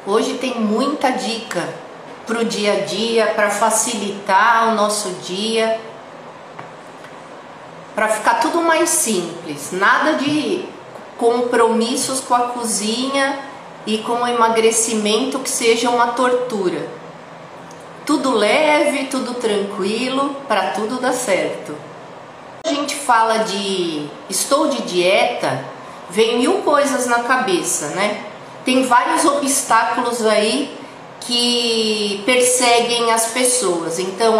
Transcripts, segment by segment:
Hoje tem muita dica para o dia a dia, para facilitar o nosso dia, para ficar tudo mais simples, nada de compromissos com a cozinha e com o emagrecimento que seja uma tortura. Tudo leve, tudo tranquilo, para tudo dar certo. A gente fala de estou de dieta, vem mil coisas na cabeça, né? Tem vários obstáculos aí que perseguem as pessoas. Então,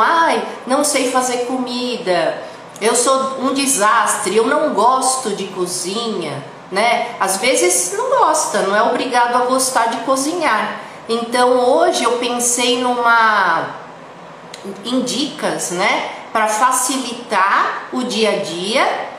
não sei fazer comida, eu sou um desastre, eu não gosto de cozinha, né? Às vezes não gosta, não é obrigado a gostar de cozinhar. Então hoje eu pensei em dicas, né, para facilitar o dia a dia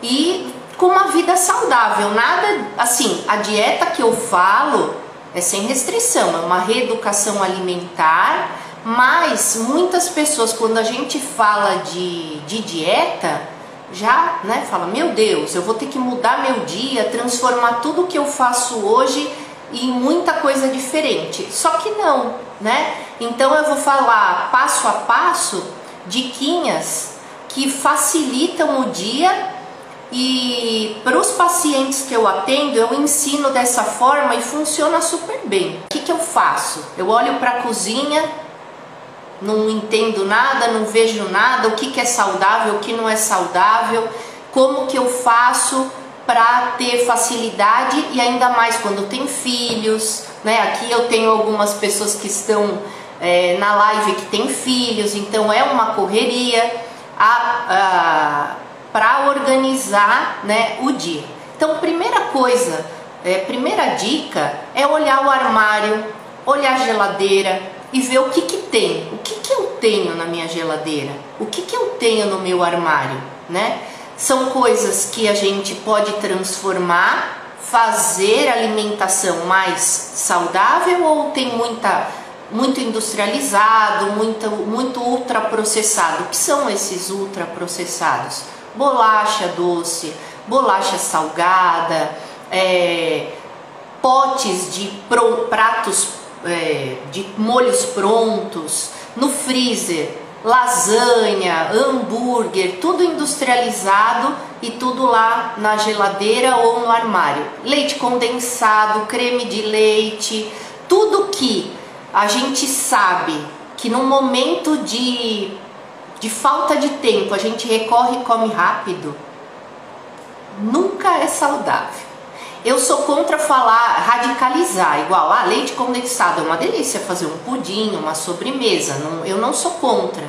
e com uma vida saudável. Nada assim, a dieta que eu falo é sem restrição, é uma reeducação alimentar, mas muitas pessoas, quando a gente fala de dieta, já, né, fala, meu Deus, eu vou ter que mudar meu dia, transformar tudo que eu faço hoje em muita coisa diferente. Só que não, né? Então eu vou falar passo a passo, diquinhas que facilitam o dia. E para os pacientes que eu atendo, eu ensino dessa forma e funciona super bem. O que eu faço? Eu olho para a cozinha, não entendo nada, não vejo nada, o que é saudável, o que não é saudável, como que eu faço para ter facilidade, e ainda mais quando tem filhos, né? Aqui eu tenho algumas pessoas que estão na live que tem filhos, então é uma correria para organizar, né, o dia. Então, primeira coisa, primeira dica é olhar o armário, olhar a geladeira e ver o que tem. O que eu tenho na minha geladeira? O que eu tenho no meu armário, né? São coisas que a gente pode transformar, fazer alimentação mais saudável, ou tem muito industrializado, muito ultraprocessado? O que são esses ultraprocessados? Bolacha doce, bolacha salgada, potes de pratos de molhos prontos, no freezer, lasanha, hambúrguer, tudo industrializado e tudo lá na geladeira ou no armário. Leite condensado, creme de leite, tudo que a gente sabe que no momento de falta de tempo a gente recorre e come rápido, nunca é saudável. Eu sou contra radicalizar, igual, leite condensado é uma delícia, fazer um pudim, uma sobremesa, eu não sou contra.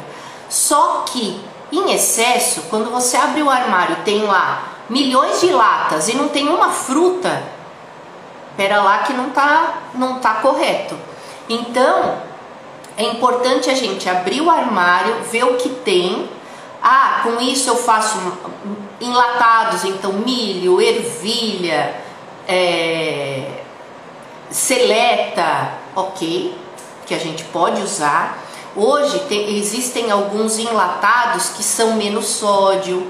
Só que, em excesso, quando você abre o armário e tem lá milhões de latas e não tem uma fruta, pera lá que não tá correto. Então, é importante a gente abrir o armário, ver o que tem. Com isso eu faço enlatados, então milho, ervilha, seleta, ok, que a gente pode usar. Hoje existem alguns enlatados que são menos sódio,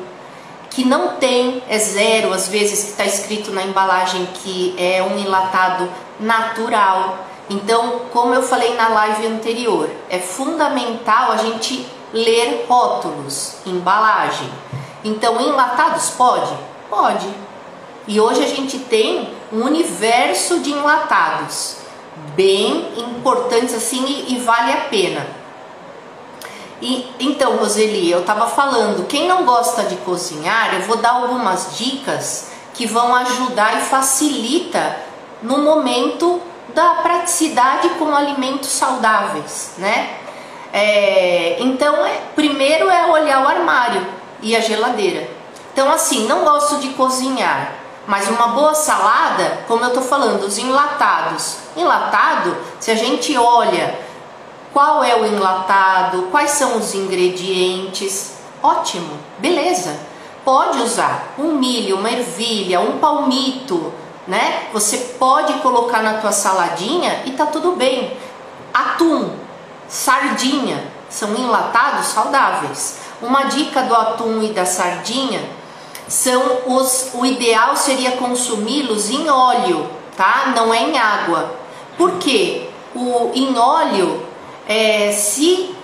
que não tem, é zero, às vezes que está escrito na embalagem que é um enlatado natural. Então, como eu falei na live anterior, é fundamental a gente ler rótulos, embalagem. Então, enlatados pode? Pode. E hoje a gente tem um universo de enlatados bem importantes assim e vale a pena. Então, Roseli, eu estava falando, quem não gosta de cozinhar, eu vou dar algumas dicas que vão ajudar e facilita no momento da praticidade com alimentos saudáveis, né? Então, primeiro é olhar o armário e a geladeira. Então, assim, não gosto de cozinhar, mas uma boa salada, como eu tô falando, os enlatados. Enlatado, se a gente olha qual é o enlatado, quais são os ingredientes, ótimo, beleza. Pode usar um milho, uma ervilha, um palmito, né? Você pode colocar na tua saladinha e tá tudo bem. Atum, sardinha, são enlatados saudáveis. Uma dica do atum e da sardinha o ideal seria consumi-los em óleo, tá? Não é em água, Por quê? Em óleo, se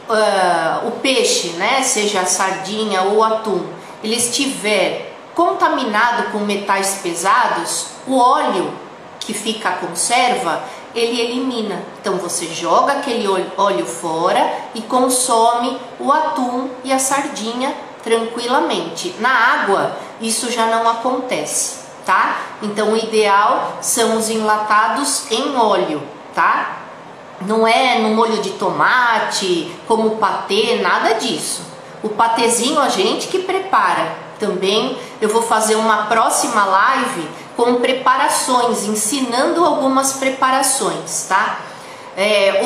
o peixe, né, seja a sardinha ou o atum, ele estiver contaminado com metais pesados, o óleo que fica a conserva, ele elimina. Então você joga aquele óleo fora e consome o atum e a sardinha tranquilamente. Na água isso já não acontece, tá? Então o ideal são os enlatados em óleo, tá? Não é no molho de tomate, como patê, nada disso. O patezinho a gente que prepara. Também eu vou fazer uma próxima live com preparações, ensinando algumas preparações, tá?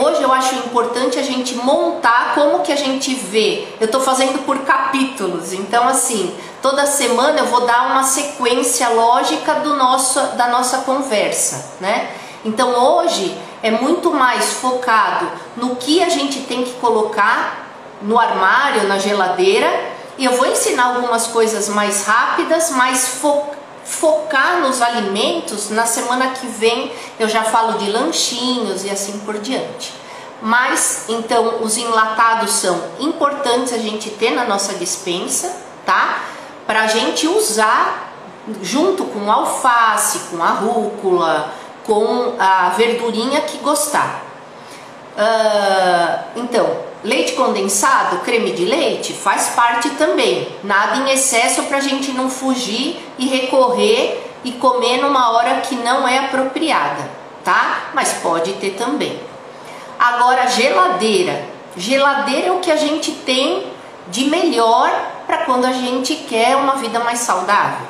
Hoje eu acho importante a gente montar como que a gente vê. Eu tô fazendo por capítulos, então assim, toda semana eu vou dar uma sequência lógica da nossa conversa, né? Então hoje é muito mais focado no que a gente tem que colocar no armário, na geladeira, e eu vou ensinar algumas coisas mais rápidas, mas focar nos alimentos. Na semana que vem eu já falo de lanchinhos e assim por diante. Mas então os enlatados são importantes a gente ter na nossa despensa, tá? Pra gente usar junto com alface, com a rúcula, com a verdurinha que gostar. Então, leite condensado, creme de leite, faz parte também. Nada em excesso para a gente não fugir e recorrer e comer numa hora que não é apropriada, tá? Mas pode ter também. Agora, geladeira. Geladeira é o que a gente tem de melhor para quando a gente quer uma vida mais saudável.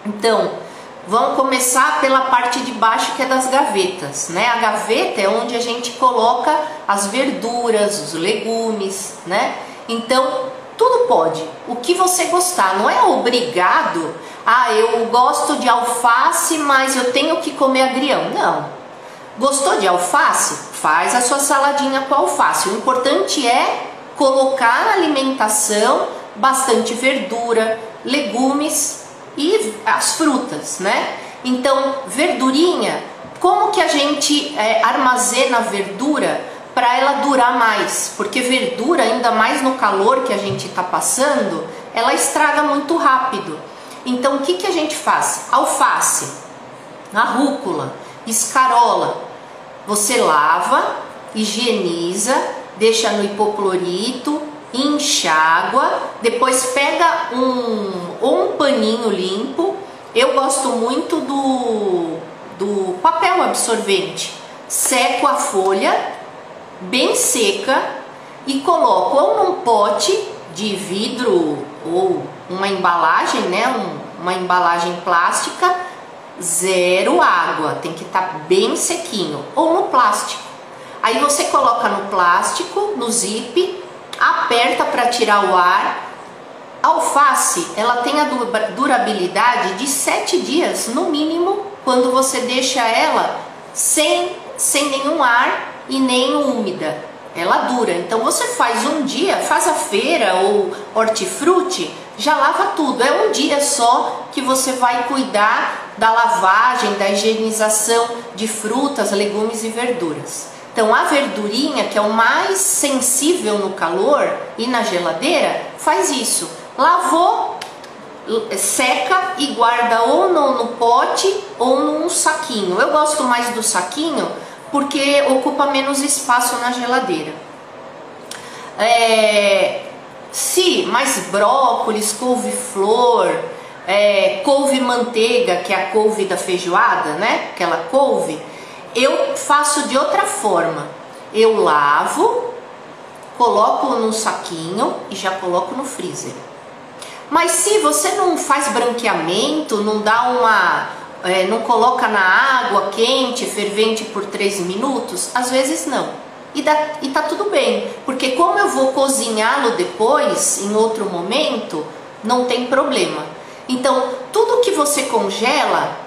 Então, vamos começar pela parte de baixo, que é das gavetas, né? A gaveta é onde a gente coloca as verduras, os legumes, né? Então, tudo pode. O que você gostar, não é obrigado. Eu gosto de alface, mas eu tenho que comer agrião. Não. Gostou de alface? Faz a sua saladinha com alface. O importante é colocar na alimentação bastante verdura, legumes e as frutas, né? Então, verdurinha, como que a gente armazena a verdura para ela durar mais? Porque verdura, ainda mais no calor que a gente está passando, ela estraga muito rápido. Então, o que que a gente faz? Alface, a rúcula, escarola, você lava, higieniza, deixa no hipoclorito, enxágua, depois pega um paninho limpo. Eu gosto muito do papel absorvente. Seco a folha bem seca e coloco ou num pote de vidro ou uma embalagem, né, uma embalagem plástica, zero água, tem que estar bem sequinho, ou no plástico. Aí você coloca no plástico, no zip, aperta para tirar o ar. A alface, ela tem a durabilidade de 7 dias no mínimo, quando você deixa ela sem nenhum ar e nem úmida. Ela dura. Então você faz um dia, faz a feira ou hortifruti, já lava tudo. É um dia só que você vai cuidar da lavagem, da higienização de frutas, legumes e verduras. Então a verdurinha, que é o mais sensível no calor e na geladeira, faz isso. Lavou, seca e guarda ou no pote ou num saquinho. Eu gosto mais do saquinho porque ocupa menos espaço na geladeira. Mais brócolis, couve-flor, couve-manteiga, que é a couve da feijoada, né? Aquela couve. Eu faço de outra forma. Eu lavo, coloco no saquinho e já coloco no freezer. Mas se você não faz branqueamento, não dá não coloca na água quente, fervente por 3 minutos, às vezes não. E tá tudo bem, porque como eu vou cozinhá-lo depois, em outro momento, não tem problema. Então, tudo que você congela,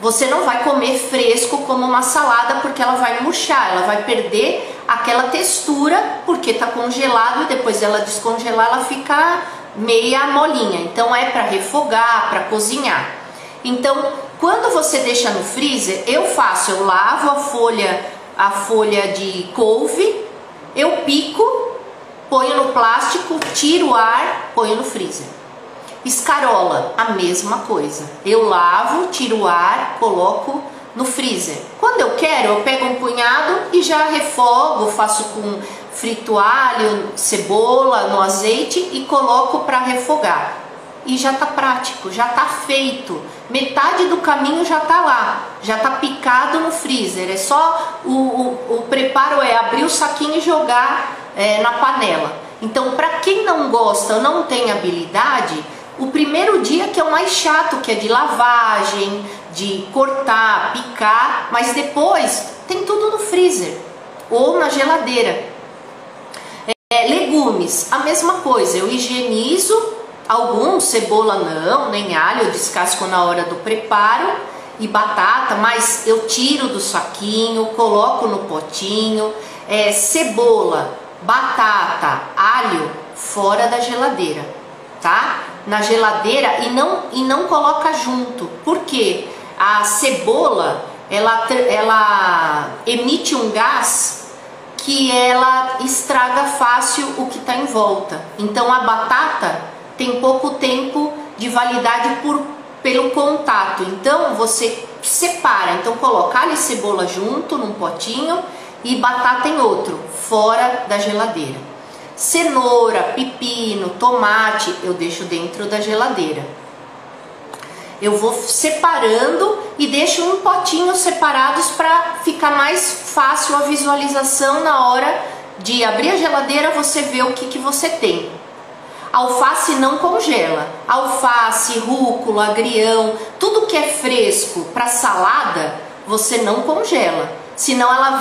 você não vai comer fresco como uma salada, porque ela vai murchar, ela vai perder aquela textura, porque tá congelado e depois dela descongelar, ela fica meia molinha. Então é para refogar, para cozinhar. Então, quando você deixa no freezer, eu lavo a folha a folha de couve, eu pico, ponho no plástico, tiro o ar, ponho no freezer. Escarola, a mesma coisa. Eu lavo, tiro o ar, coloco no freezer. Quando eu quero, eu pego um punhado e já refogo, faço com frito alho, cebola, no azeite e coloco para refogar. E já tá prático, já tá feito. Metade do caminho já tá lá, já tá picado no freezer. É só o preparo é abrir o saquinho e jogar na panela. Então, para quem não gosta ou não tem habilidade, o primeiro dia que é o mais chato, que é de lavagem, de cortar, picar, mas depois tem tudo no freezer ou na geladeira. Legumes, a mesma coisa, eu higienizo alguns, cebola não, nem alho, eu descasco na hora do preparo, e batata, mas eu tiro do saquinho, coloco no potinho. Cebola, batata, alho, fora da geladeira, tá? Na geladeira e não coloca junto, porque a cebola ela emite um gás que ela estraga fácil o que está em volta. Então a batata tem pouco tempo de validade pelo contato, então você separa, então coloca alho e cebola junto num potinho e batata em outro, fora da geladeira. Cenoura, pepino, tomate, eu deixo dentro da geladeira. Eu vou separando e deixo em potinhos separados para ficar mais fácil a visualização na hora de abrir a geladeira, você vê o que você tem. Alface não congela. Alface, rúcula, agrião, tudo que é fresco para salada, você não congela. Senão ela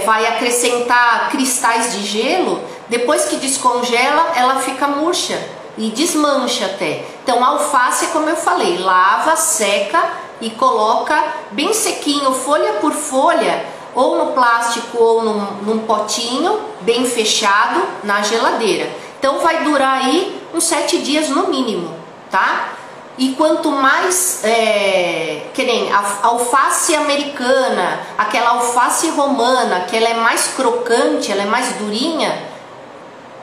vai acrescentar cristais de gelo, depois que descongela, ela fica murcha e desmancha até. Então a alface, como eu falei, lava, seca e coloca bem sequinho, folha por folha, ou no plástico ou num potinho bem fechado na geladeira. Então vai durar aí uns 7 dias no mínimo, tá? E quanto mais, que nem a alface americana, aquela alface romana, que ela é mais crocante, ela é mais durinha,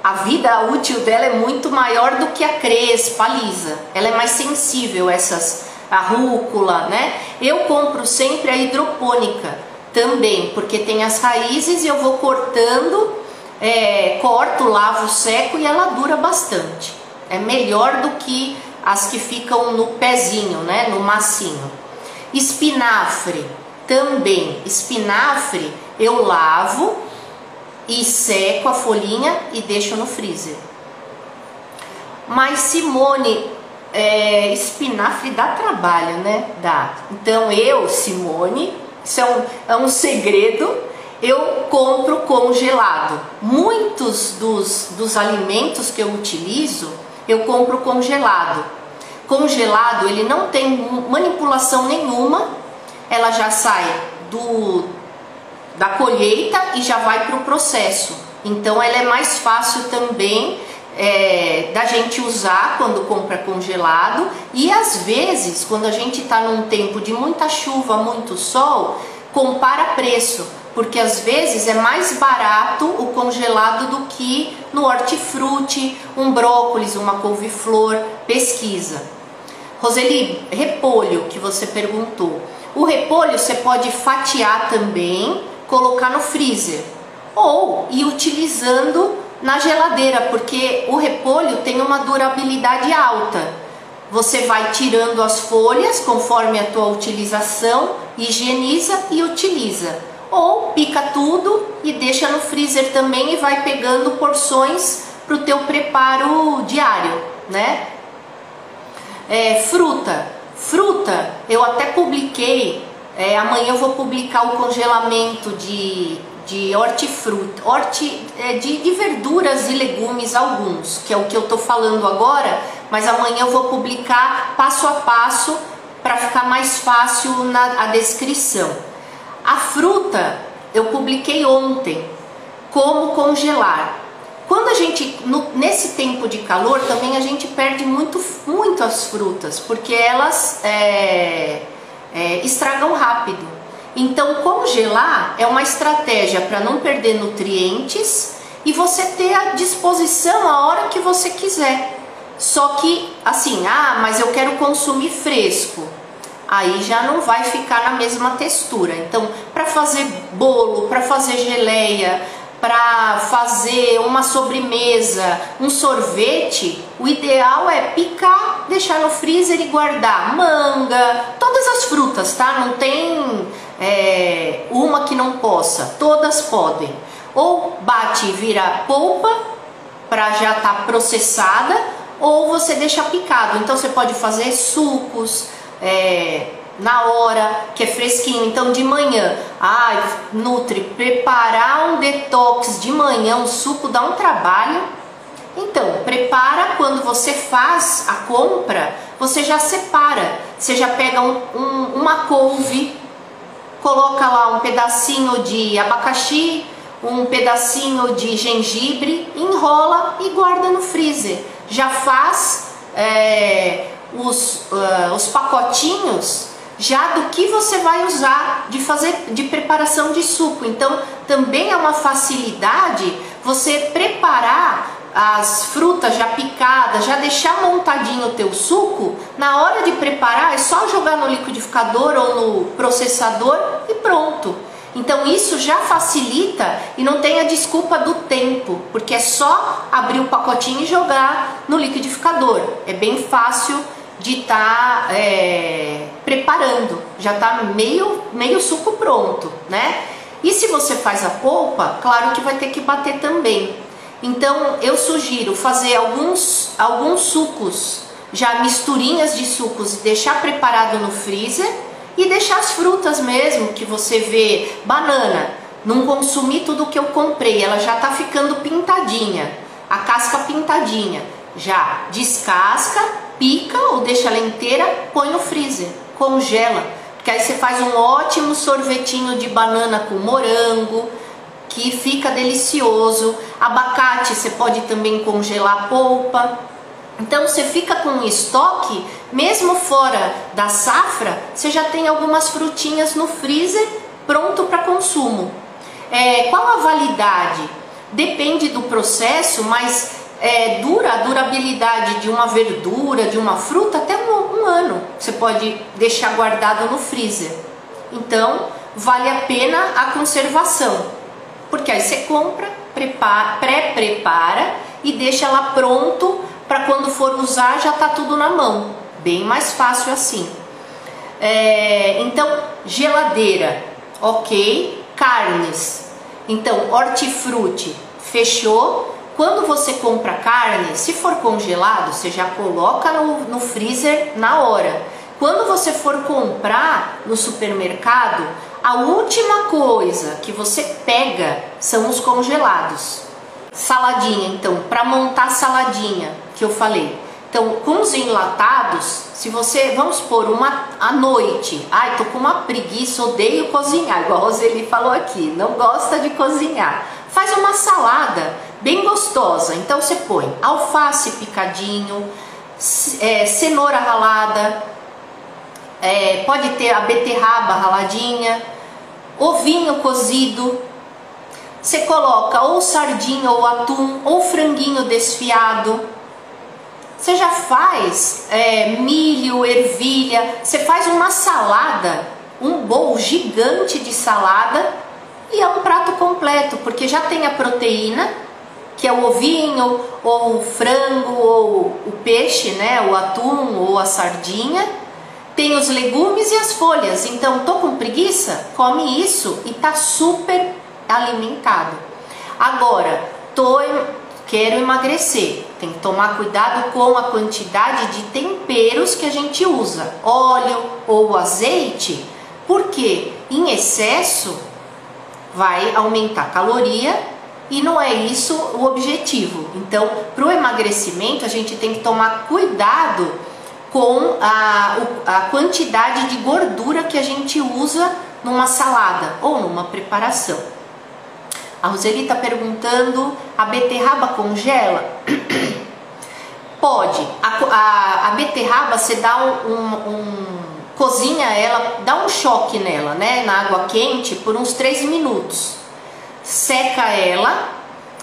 a vida útil dela é muito maior do que a crespa, a lisa. Ela é mais sensível, a rúcula, né? Eu compro sempre a hidropônica também, porque tem as raízes e eu vou cortando, corto, lavo, seco e ela dura bastante. É melhor do que as que ficam no pezinho, né, no massinho. Espinafre também. Espinafre eu lavo e seco a folhinha e deixo no freezer. Mas Simone, espinafre dá trabalho, né? Dá. Então eu, Simone, isso é um segredo, eu compro congelado. Muitos dos alimentos que eu utilizo, eu compro congelado. Congelado, ele não tem manipulação nenhuma, ela já sai da colheita e já vai para o processo. Então ela é mais fácil também da gente usar quando compra congelado. E às vezes, quando a gente está num tempo de muita chuva, muito sol, compara preço, porque às vezes é mais barato o congelado do que no hortifruti, um brócolis, uma couve-flor. Pesquisa. Roseli, repolho, que você perguntou. O repolho você pode fatiar também, colocar no freezer ou ir utilizando na geladeira, porque o repolho tem uma durabilidade alta. Você vai tirando as folhas conforme a tua utilização, higieniza e utiliza. Ou pica tudo e deixa no freezer também e vai pegando porções para o teu preparo diário, né? Fruta, eu até publiquei, amanhã eu vou publicar o congelamento de hortifruti, de verduras e legumes alguns, que é o que eu tô falando agora, mas amanhã eu vou publicar passo a passo para ficar mais fácil a descrição. A fruta eu publiquei ontem, como congelar. Quando a gente, nesse tempo de calor, também a gente perde muito as frutas, porque elas estragam rápido. Então, congelar é uma estratégia para não perder nutrientes e você ter à disposição a hora que você quiser. Só que, assim, mas eu quero consumir fresco. Aí já não vai ficar na mesma textura. Então, para fazer bolo, para fazer geleia, para fazer uma sobremesa, um sorvete, o ideal é picar, deixar no freezer e guardar manga, todas as frutas, tá? Não tem uma que não possa, todas podem. Ou bate e vira polpa para já estar processada, ou você deixa picado. Então você pode fazer sucos na hora, que é fresquinho. Então de manhã, Nutri, preparar um detox de manhã, um suco dá um trabalho. Então prepara, quando você faz a compra, você já separa. Você já pega uma couve, coloca lá um pedacinho de abacaxi, um pedacinho de gengibre, enrola e guarda no freezer. Já faz os pacotinhos já do que você vai usar de preparação de suco. Então também é uma facilidade você preparar as frutas já picadas, já deixar montadinho o teu suco. Na hora de preparar é só jogar no liquidificador ou no processador e pronto. Então isso já facilita e não tem a desculpa do tempo, porque é só abrir o pacotinho e jogar no liquidificador. É bem fácil de estar preparando, já está meio suco pronto, né? E se você faz a polpa, claro que vai ter que bater também. Então eu sugiro fazer alguns sucos, já misturinhas de sucos, e deixar preparado no freezer. E deixar as frutas mesmo, que você vê, banana, não consumir tudo que eu comprei, ela já tá ficando pintadinha, a casca pintadinha, já descasca, pica ou deixa ela inteira, põe no freezer, congela, porque aí você faz um ótimo sorvetinho de banana com morango, que fica delicioso. Abacate você pode também congelar a polpa. Então você fica com um estoque, mesmo fora da safra, você já tem algumas frutinhas no freezer pronto para consumo. Qual a validade? Depende do processo, mas a durabilidade de uma verdura, de uma fruta, até um ano você pode deixar guardado no freezer. Então vale a pena a conservação, porque aí você compra, pré-prepara e deixa lá pronto, para quando for usar já tá tudo na mão, bem mais fácil assim. Então geladeira, ok. Carnes, então hortifruti, fechou. Quando você compra carne, se for congelado, você já coloca no freezer na hora. Quando você for comprar no supermercado, a última coisa que você pega são os congelados. Saladinha, então, para montar saladinha, que eu falei. Então, com os enlatados, se você, vamos supor, à noite, tô com uma preguiça, odeio cozinhar, igual a Roseli falou aqui, não gosta de cozinhar. Faz uma salada bem gostosa. Então você põe alface picadinho, cenoura ralada, pode ter a beterraba raladinha, ovinho cozido. Você coloca ou sardinha ou atum ou franguinho desfiado. Você já faz milho, ervilha. Você faz uma salada, um bowl gigante de salada, e é um prato completo, porque já tem a proteína, que é o ovinho, ou o frango, ou o peixe, né? O atum ou a sardinha. Tem os legumes e as folhas. Então, tô com preguiça? Come isso e tá super alimentado. Agora, quero emagrecer, tem que tomar cuidado com a quantidade de temperos que a gente usa, óleo ou azeite, porque em excesso vai aumentar a caloria e não é isso o objetivo. Então, para o emagrecimento, a gente tem que tomar cuidado com a quantidade de gordura que a gente usa numa salada ou numa preparação. A Roseli está perguntando, a beterraba congela? Pode. A beterraba, você dá cozinha ela, dá um choque nela, né, na água quente por uns 3 minutos. Seca ela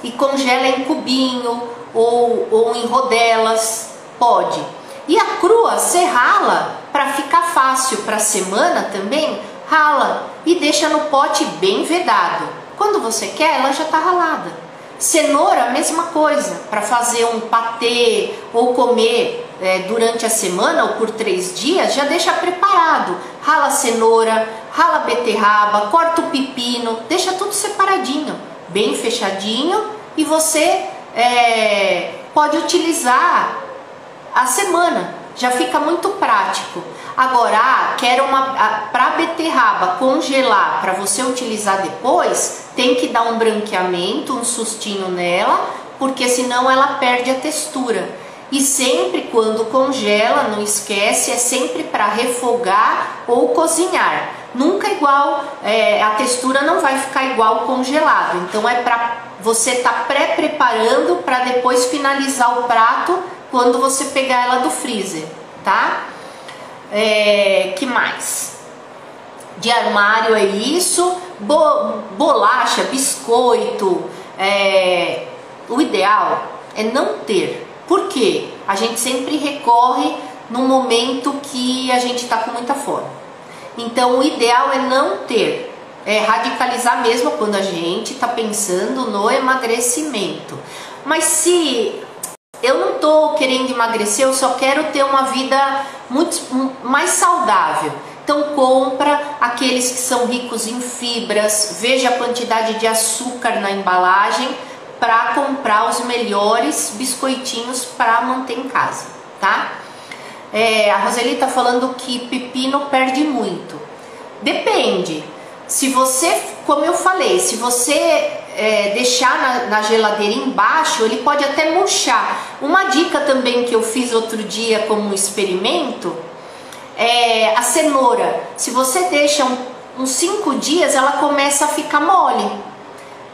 e congela em cubinho ou em rodelas, pode. E a crua, você rala para ficar fácil para a semana também, rala e deixa no pote bem vedado. Quando você quer, ela já está ralada. Cenoura, a mesma coisa, para fazer um patê ou comer durante a semana ou por 3 dias, já deixa preparado. Rala a cenoura, rala a beterraba, corta o pepino, deixa tudo separadinho, bem fechadinho, e você pode utilizar a semana, já fica muito prático. Agora, quero para beterraba congelar para você utilizar depois, tem que dar um branqueamento, um sustinho nela, porque senão ela perde a textura. E sempre quando congela, não esquece, é sempre para refogar ou cozinhar. Nunca igual, a textura não vai ficar igual congelado. Então é para você estar pré-preparando para depois finalizar o prato quando você pegar ela do freezer, tá? Que mais? De armário é isso. Bolacha, biscoito, o ideal é não ter. Por quê? A gente sempre recorre no momento que a gente está com muita fome. Então o ideal é não ter, radicalizar mesmo quando a gente está pensando no emagrecimento. Mas se eu não estou querendo emagrecer, eu só quero ter uma vida mais saudável. Então compra aqueles que são ricos em fibras, veja a quantidade de açúcar na embalagem para comprar os melhores biscoitinhos para manter em casa, tá? A Roseli está falando que pepino perde muito. Depende. Se você, como eu falei, se você deixar na geladeira embaixo, ele pode até murchar. Uma dica também que eu fiz outro dia como experimento é a cenoura. Se você deixa uns 5 dias, ela começa a ficar mole.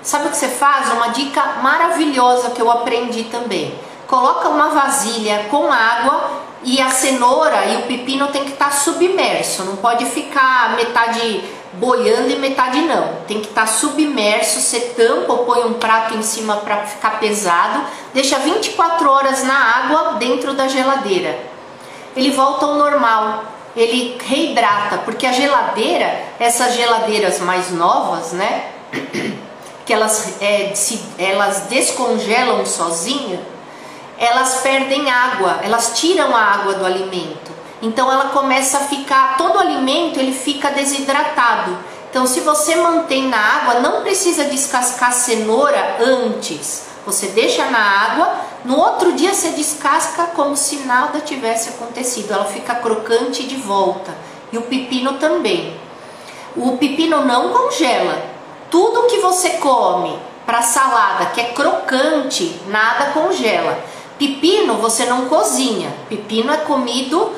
Sabe o que você faz? Uma dica maravilhosa que eu aprendi também. Coloca uma vasilha com água e a cenoura e o pepino tem que estar submerso. Não pode ficar metade boiando e metade não. Tem que estar submerso. Você tampa ou põe um prato em cima para ficar pesado. Deixa 24 horas na água dentro da geladeira. Ele volta ao normal. Ele reidrata, porque a geladeira, essas geladeiras mais novas, né? Que elas descongelam sozinha, elas perdem água, elas tiram a água do alimento. Então ela começa a ficar, todo o alimento ele fica desidratado. Então se você mantém na água, não precisa descascar a cenoura antes. Você deixa na água, no outro dia você descasca como se nada tivesse acontecido. Ela fica crocante de volta. E o pepino também. O pepino não congela. Tudo que você come para salada que é crocante, nada congela. Pepino você não cozinha. Pepino é comido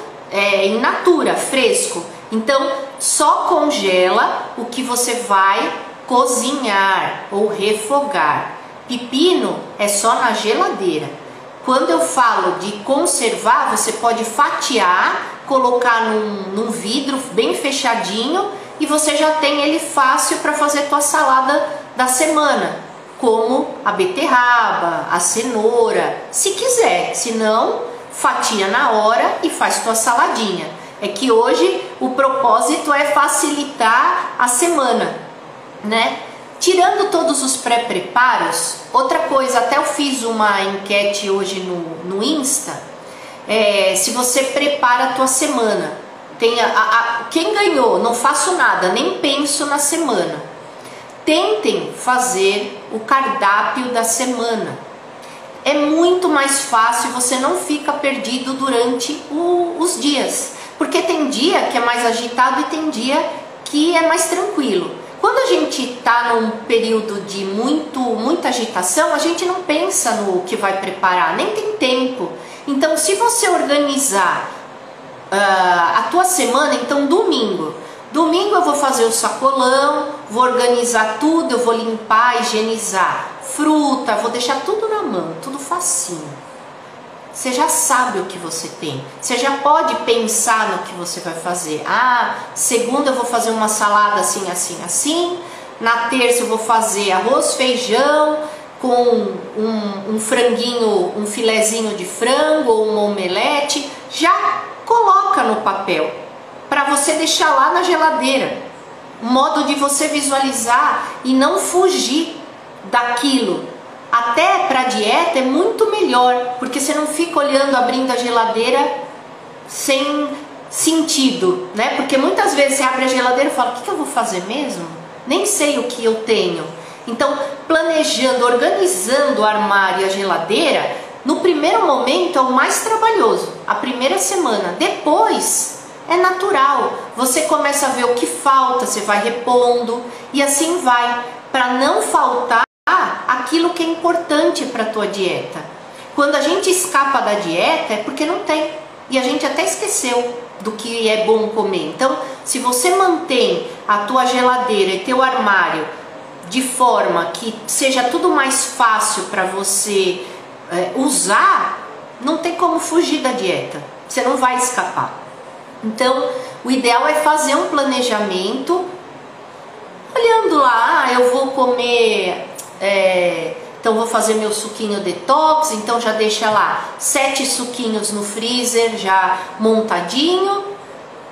in natura, fresco. Então só congela o que você vai cozinhar ou refogar. Pepino é só na geladeira. Quando eu falo de conservar, você pode fatiar, colocar num vidro bem fechadinho e você já tem ele fácil para fazer tua salada da semana, como a beterraba, a cenoura, se quiser. Se não, fatia na hora e faz tua saladinha. É que hoje o propósito é facilitar a semana, né? Tirando todos os pré-preparos, outra coisa, até eu fiz uma enquete hoje no Insta, se você prepara a tua semana. Quem ganhou, não faço nada, nem penso na semana. Tentem fazer o cardápio da semana. É muito mais fácil, você não fica perdido durante os dias. Porque tem dia que é mais agitado e tem dia que é mais tranquilo. Quando a gente está num período de muita agitação, a gente não pensa no que vai preparar, nem tem tempo. Então, se você organizar a tua semana, então domingo eu vou fazer o sacolão, vou organizar tudo, eu vou limpar, higienizar, fruta, vou deixar tudo na mão, tudo facinho. você já sabe o que você tem. Você já pode pensar no que você vai fazer. Ah, segunda eu vou fazer uma salada assim, assim, assim. Na terça eu vou fazer arroz, feijão com um franguinho, um filezinho de frango ou um omelete. Já coloca no papel para você deixar lá na geladeira. Um modo de você visualizar e não fugir daquilo. Até para dieta é muito melhor, porque você não fica olhando, abrindo a geladeira sem sentido, né? Porque muitas vezes você abre a geladeira e fala, o que eu vou fazer mesmo? Nem sei o que eu tenho. Então, planejando, organizando o armário e a geladeira, no primeiro momento é o mais trabalhoso, a primeira semana. Depois é natural, você começa a ver o que falta, você vai repondo e assim vai, para não faltar aquilo que é importante para a tua dieta. Quando a gente escapa da dieta é porque não tem, e a gente até esqueceu do que é bom comer. Então, se você mantém a tua geladeira e teu armário de forma que seja tudo mais fácil para você usar, não tem como fugir da dieta, você não vai escapar. Então, o ideal é fazer um planejamento, olhando lá, eu vou comer, então vou fazer meu suquinho detox, então já deixa lá 7 suquinhos no freezer, já montadinho.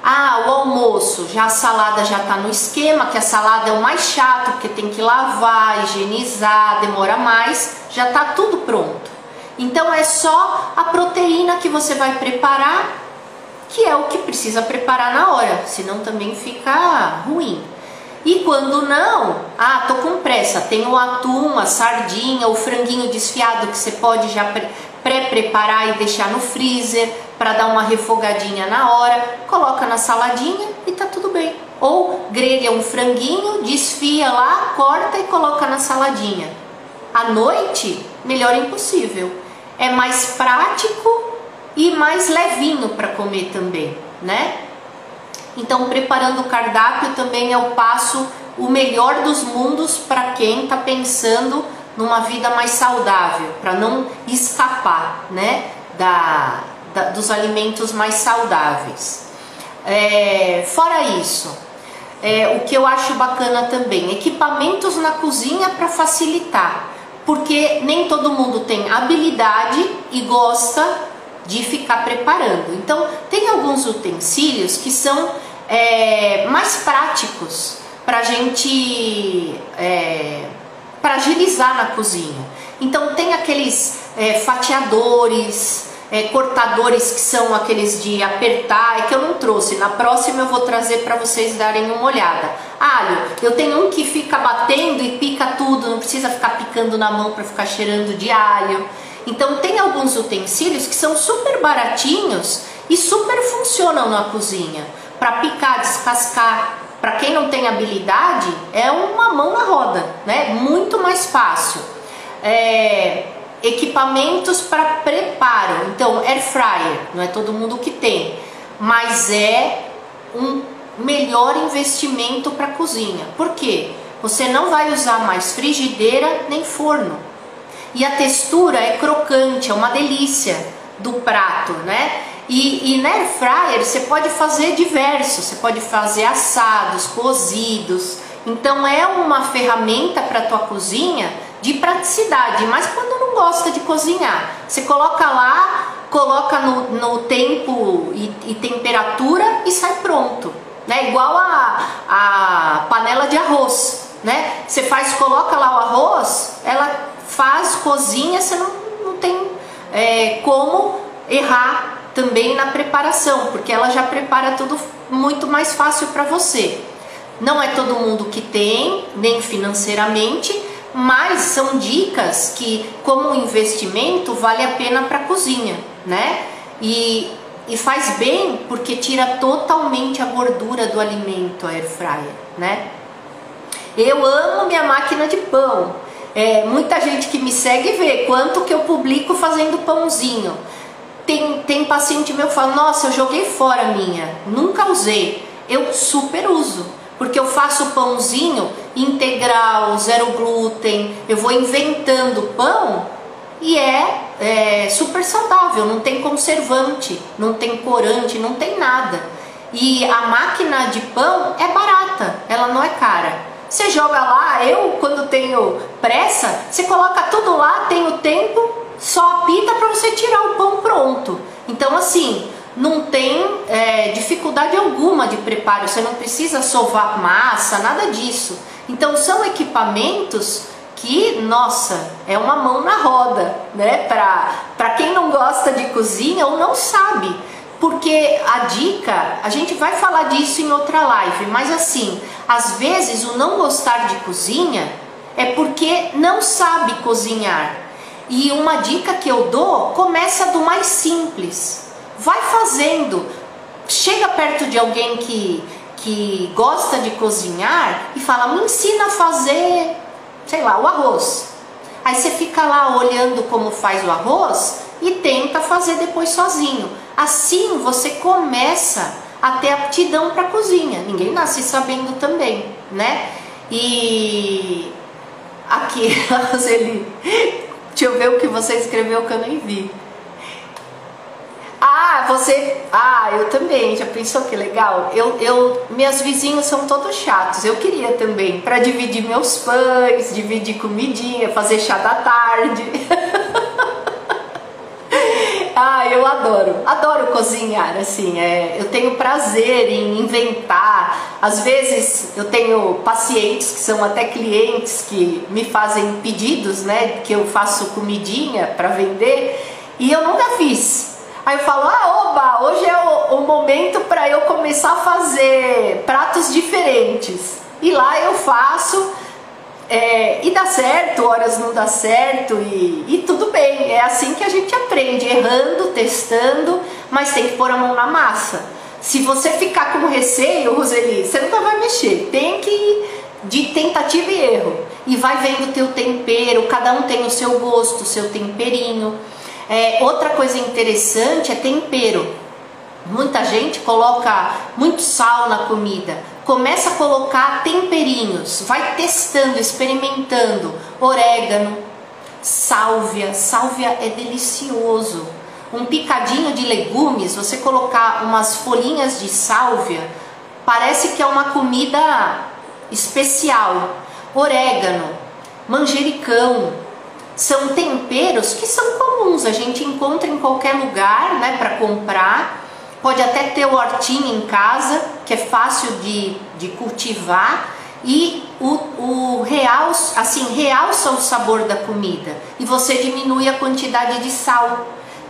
Ah, o almoço, já a salada já tá no esquema, que a salada é o mais chato, porque tem que lavar, higienizar, demora mais, já tá tudo pronto. Então é só a proteína que você vai preparar, que é o que precisa preparar na hora, senão também fica ruim. E quando não, tô com pressa, tem o atum, a sardinha, o franguinho desfiado que você pode já pré-preparar e deixar no freezer para dar uma refogadinha na hora, coloca na saladinha e tá tudo bem. Ou grelha um franguinho, desfia lá, corta e coloca na saladinha. À noite, melhor impossível. É mais prático e mais levinho para comer também, né? Então, preparando o cardápio também é o melhor dos mundos para quem está pensando numa vida mais saudável, para não escapar, né, dos alimentos mais saudáveis. Fora isso, o que eu acho bacana também, equipamentos na cozinha para facilitar, porque nem todo mundo tem habilidade e gosta de ficar preparando. Então, tem alguns utensílios que são mais práticos para a gente, para agilizar na cozinha. Então, tem aqueles fatiadores, cortadores que são aqueles de apertar, que eu não trouxe. Na próxima eu vou trazer para vocês darem uma olhada. Alho, eu tenho um que fica batendo e pica tudo, não precisa ficar picando na mão para ficar cheirando de alho. Então tem alguns utensílios que são super baratinhos e super funcionam na cozinha. Para picar, descascar, para quem não tem habilidade, é uma mão na roda, né? Muito mais fácil. Equipamentos para preparo, então air fryer, não é todo mundo que tem, mas é um melhor investimento para cozinha. Por quê? Você não vai usar mais frigideira nem forno. E a textura é crocante, é uma delícia do prato, né? E na air fryer você pode fazer diversos, você pode fazer assados, cozidos. Então é uma ferramenta para a tua cozinha de praticidade, mas quando não gosta de cozinhar, você coloca lá, coloca no tempo e temperatura e sai pronto, né? Igual a panela de arroz, né? Você coloca lá o arroz, ela faz, cozinha, você não tem como errar também na preparação, porque ela já prepara tudo muito mais fácil para você. Não é todo mundo que tem, nem financeiramente, mas são dicas que, como investimento, vale a pena para a cozinha, né? E faz bem porque tira totalmente a gordura do alimento, a air fryer, né? Eu amo minha máquina de pão. Muita gente que me segue vê quanto que eu publico fazendo pãozinho. Tem paciente meu que fala, nossa, eu joguei fora a minha, nunca usei. Eu super uso, porque eu faço pãozinho integral, zero glúten, eu vou inventando pão e é super saudável, não tem conservante, não tem corante, não tem nada. E a máquina de pão é barata, ela não é cara. Você joga lá, eu quando tenho pressa, você coloca tudo lá, tem o tempo, só apita para você tirar o pão pronto. Então assim, não tem dificuldade alguma de preparo, você não precisa sovar massa, nada disso. Então são equipamentos que, nossa, é uma mão na roda, né? Para quem não gosta de cozinha ou não sabe. Porque a dica, a gente vai falar disso em outra live, mas assim, às vezes o não gostar de cozinha é porque não sabe cozinhar. E uma dica que eu dou, começa do mais simples. Vai fazendo. Chega perto de alguém que gosta de cozinhar e fala, me ensina a fazer, sei lá, o arroz. Aí você fica lá olhando como faz o arroz e tenta fazer depois sozinho. Assim você começa a ter aptidão para cozinha. Ninguém nasce sabendo também, né? E aqui, Roseli, deixa eu ver o que você escreveu que eu nem vi. Eu também, já pensou que legal? Meus vizinhos são todos chatos, eu queria também, para dividir meus pães, dividir comidinha, fazer chá da tarde. Eu adoro cozinhar, assim, eu tenho prazer em inventar. Às vezes eu tenho pacientes que são até clientes que me fazem pedidos, né, que eu faço comidinha para vender e eu nunca fiz. Aí eu falo, oba, hoje é o momento para eu começar a fazer pratos diferentes. E lá eu faço, e dá certo, horas não dá certo, e tudo bem. É assim que a gente aprende, errando, testando, mas tem que pôr a mão na massa. Se você ficar com receio, Roseli, você nunca vai mexer. Tem que ir de tentativa e erro. E vai vendo o teu tempero, cada um tem o seu gosto, o seu temperinho. Outra coisa interessante é tempero. Muita gente coloca muito sal na comida. Começa a colocar temperinhos, vai testando, experimentando. Orégano, sálvia. Sálvia é delicioso. Um picadinho de legumes, você colocar umas folhinhas de sálvia, parece que é uma comida especial. Orégano, manjericão. São temperos que são comuns, a gente encontra em qualquer lugar, né, para comprar. Pode até ter o hortinho em casa, que é fácil de cultivar. E realça o sabor da comida. E você diminui a quantidade de sal.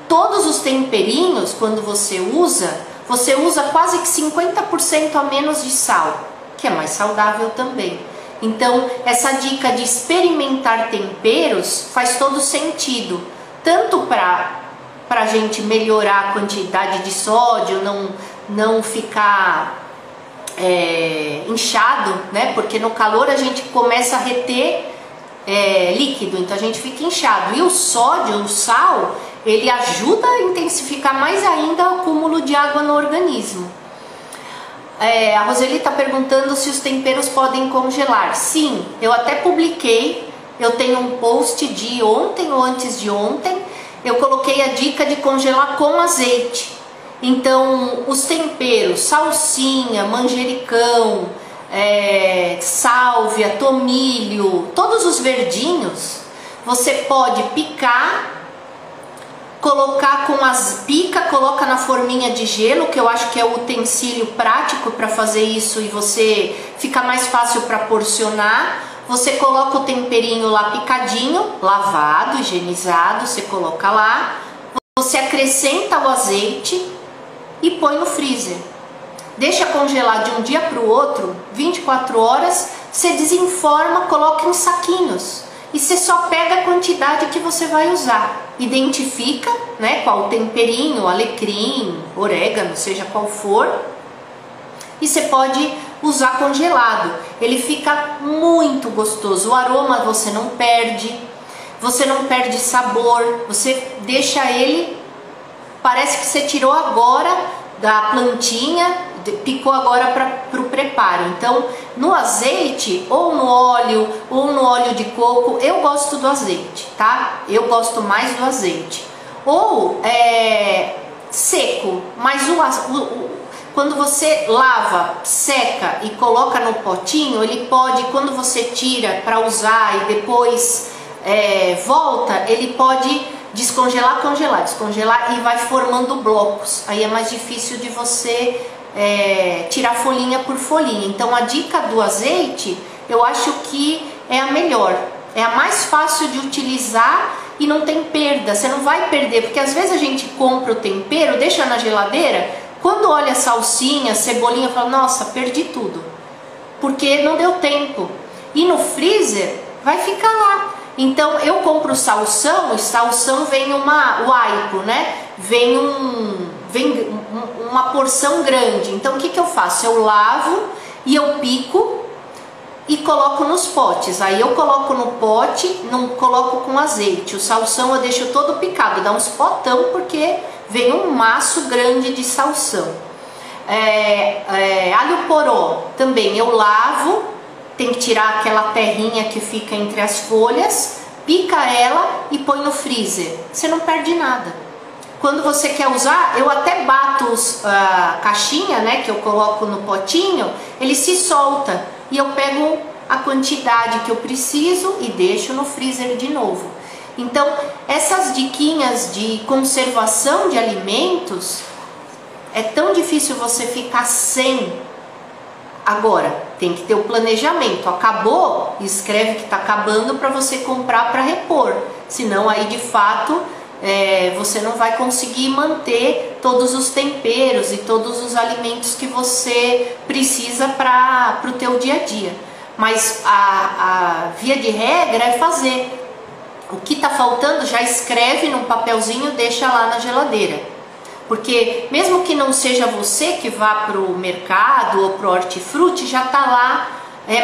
Todos os temperinhos, quando você usa quase que 50% a menos de sal, que é mais saudável também. Então, essa dica de experimentar temperos faz todo sentido, tanto para a gente melhorar a quantidade de sódio, não ficar inchado, né? Porque no calor a gente começa a reter líquido, então a gente fica inchado. E o sódio, o sal, ele ajuda a intensificar mais ainda o acúmulo de água no organismo. A Roseli está perguntando se os temperos podem congelar. Sim, eu até publiquei, eu tenho um post de ontem ou antes de ontem, eu coloquei a dica de congelar com azeite. Então, os temperos, salsinha, manjericão, sálvia, tomilho, todos os verdinhos, você pode picar, colocar coloca na forminha de gelo, que eu acho que é o utensílio prático para fazer isso e você fica mais fácil para porcionar. Você coloca o temperinho lá picadinho, lavado, higienizado, você coloca lá, você acrescenta o azeite e põe no freezer. Deixa congelar de um dia para o outro, 24 horas, você desenforma, coloca em saquinhos. E você só pega a quantidade que você vai usar. Identifica, né, qual temperinho, alecrim, orégano, seja qual for. E você pode usar congelado. Ele fica muito gostoso. O aroma você não perde sabor. Você deixa ele, parece que você tirou agora da plantinha, picou agora para o preparo. Então, no azeite ou no óleo de coco, eu gosto do azeite. tá? Eu gosto mais do azeite. Ou seco, mas quando você lava, seca e coloca no potinho, ele pode, quando você tira para usar e depois volta, ele pode descongelar, congelar, descongelar e vai formando blocos. Aí é mais difícil de você tirar folhinha por folhinha. Então a dica do azeite, eu acho que é a melhor, é a mais fácil de utilizar e não tem perda, você não vai perder, porque às vezes a gente compra o tempero, deixa na geladeira, quando olha a salsinha, cebolinha, fala, nossa, perdi tudo, porque não deu tempo. E no freezer vai ficar lá. Então eu compro salsão, e salsão vem o aipo, né? Vem uma porção grande. Então o que eu faço? Eu lavo e eu pico e coloco nos potes. Aí eu coloco no pote, não coloco com azeite. O salsão eu deixo todo picado, dá uns potão porque vem um maço grande de salsão. Alho poró também eu lavo. Tem que tirar aquela terrinha que fica entre as folhas, pica ela e põe no freezer. Você não perde nada. Quando você quer usar, eu até bato a caixinha, né, que eu coloco no potinho, ele se solta e eu pego a quantidade que eu preciso e deixo no freezer de novo. Então, essas diquinhas de conservação de alimentos, é tão difícil você ficar sem. Agora, tem que ter o planejamento. Acabou, escreve que está acabando para você comprar para repor. Senão aí de fato você não vai conseguir manter todos os temperos e todos os alimentos que você precisa para o teu dia a dia. Mas a via de regra é fazer. O que está faltando já escreve num papelzinho, deixa lá na geladeira. Porque mesmo que não seja você que vá para o mercado ou para o hortifruti, já está lá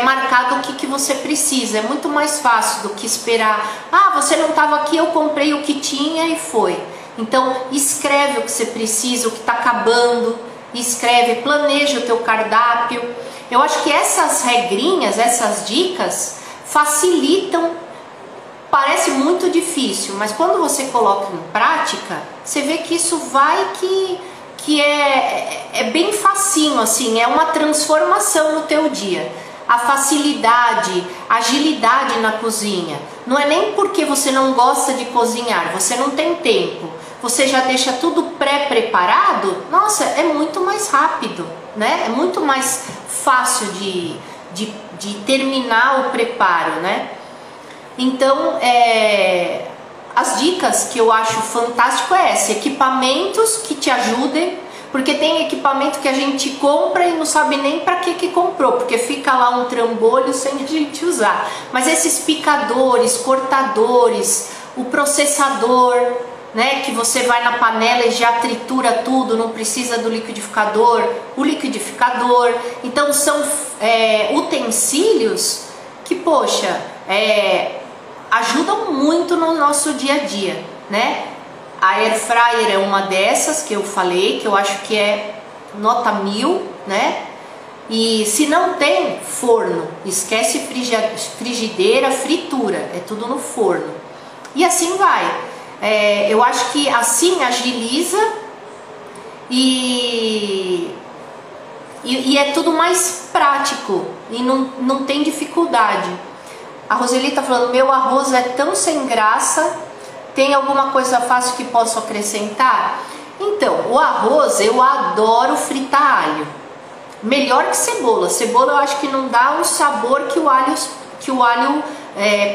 marcado o que você precisa. É muito mais fácil do que esperar. Ah, você não estava aqui, eu comprei o que tinha e foi. Então escreve o que você precisa, o que está acabando, escreve, planeja o teu cardápio. Eu acho que essas regrinhas, essas dicas facilitam. Parece muito difícil, mas quando você coloca em prática, você vê que isso vai que é bem facinho, assim, é uma transformação no teu dia. A facilidade, a agilidade na cozinha. Não é nem porque você não gosta de cozinhar, você não tem tempo, você já deixa tudo pré-preparado, nossa, é muito mais rápido, né? É muito mais fácil de terminar o preparo, né? Então, as dicas que eu acho fantástico é essa, equipamentos que te ajudem, porque tem equipamento que a gente compra e não sabe nem para que comprou, porque fica lá um trambolho sem a gente usar. Mas esses picadores, cortadores, o processador, né, que você vai na panela e já tritura tudo, não precisa do liquidificador, o liquidificador. Então são utensílios que, poxa, ajudam muito no nosso dia a dia, né? A Air Fryer é uma dessas que eu falei, que eu acho que é nota 1000, né? E se não tem forno, esquece frigideira, fritura, é tudo no forno. E assim vai. Eu acho que assim agiliza e é tudo mais prático e não tem dificuldade. A Roseli tá falando, meu arroz é tão sem graça, tem alguma coisa fácil que posso acrescentar? Então, o arroz eu adoro fritar alho, melhor que cebola. Cebola eu acho que não dá o sabor que o alho